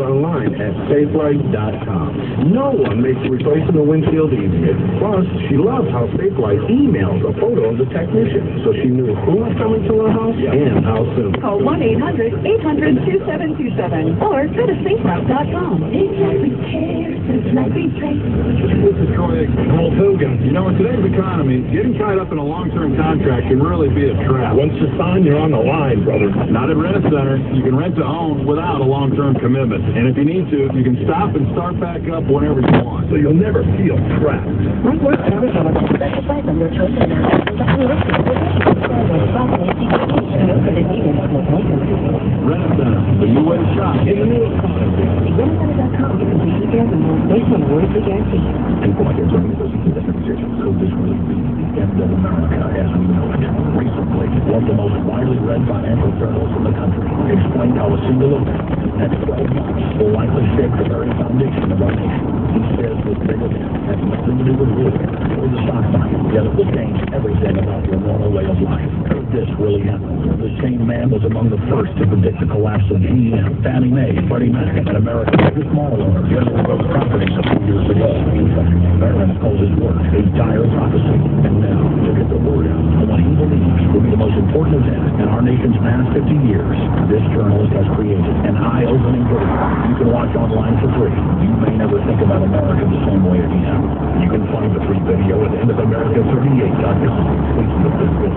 online at safelight.com. No one makes replacing the windshield easier. Plus, she loves how Safelight emails a photo of the technician, so she knew who was coming to her house and how soon. Call 1-800-800-2727 or go to safelight.com. This is Troy Holt Hogan. You know, in today's economy, getting tied up in a long-term contract can really be a trap. Once you sign, you're on the line, brother. Not at Rent-A-Center. You can rent to own without a long-term commitment. And if you need to, you can stop and start back up whenever you want. So you'll never feel trapped. Rent-A-Center, the new way to shop. In the new economy. People like Anthony so this will be the end of America as we know it. Recently, one of the most widely read financial journals in the country explained how a single event at 12 months will likely shake the very foundation of our nation. He says this big event has nothing to do with war or the stock market, yet it will change everything about your normal way of life. This really happened. The same man was among the first to predict the collapse of GM, Fannie Mae, Freddie Mac, and America's biggest mall owner, General Growth Properties, a few years ago. In fact, Barron called his work a dire prophecy. And now, to get the word out on what he believes will be the most important event in our nation's past 50 years, this journalist has created an eye-opening video you can watch online for free. You may never think about America the same way again. You can find the free video at endofamerica38.com. Please look this good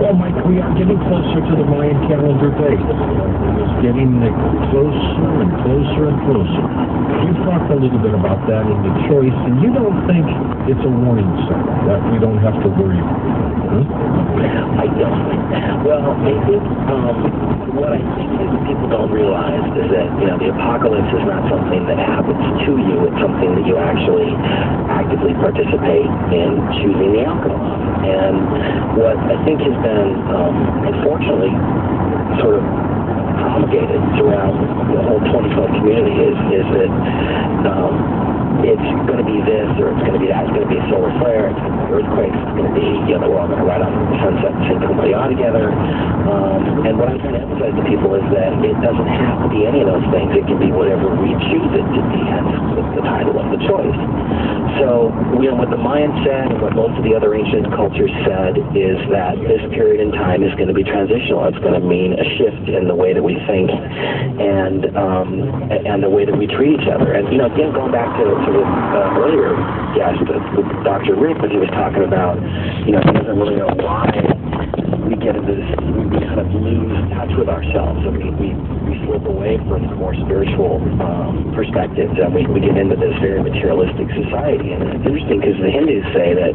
Well, Mike, we are getting closer to the Mayan calendar date. It's getting closer and closer and closer. You've talked a little bit about that in the choice, and you don't think it's a warning sign that we don't have to worry about it, huh? I don't. Well, I think what I think is people don't realize is that, you know, the apocalypse is not something that happens to you. It's something that you actually actively participate in choosing the outcome of. And what I think has been, unfortunately, sort of promulgated throughout the whole 2012 community is that it's going to be this or it's going to be that. It's going to be a solar flare. It's going to be earthquakes. It's going to be, you know, we're all going to ride off the sunset and sing Kumbaya together. And what I'm trying to emphasize to people is that it doesn't have to be any of those things. It can be whatever we choose it to be. Hence the title of the choice. So, you know, what the Mayans said and what most of the other ancient cultures said is that this period in time is going to be transitional. It's going to mean a shift in the way that we think and the way that we treat each other. And, you know, again, going back to the earlier guest, with Dr. Rick, when he was talking about, you know, he doesn't really know why we get into this, we kind of lose touch with ourselves, and we slip away from the more spiritual perspectives, and we get into this very materialistic society. And it's interesting because the Hindus say that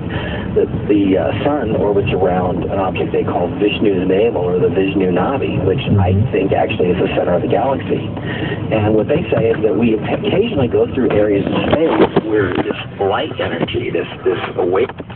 the sun orbits around an object they call Vishnu's navel, or the Vishnu Navi, which I think actually is the center of the galaxy. And what they say is that we occasionally go through areas of space where this light energy, this awakening,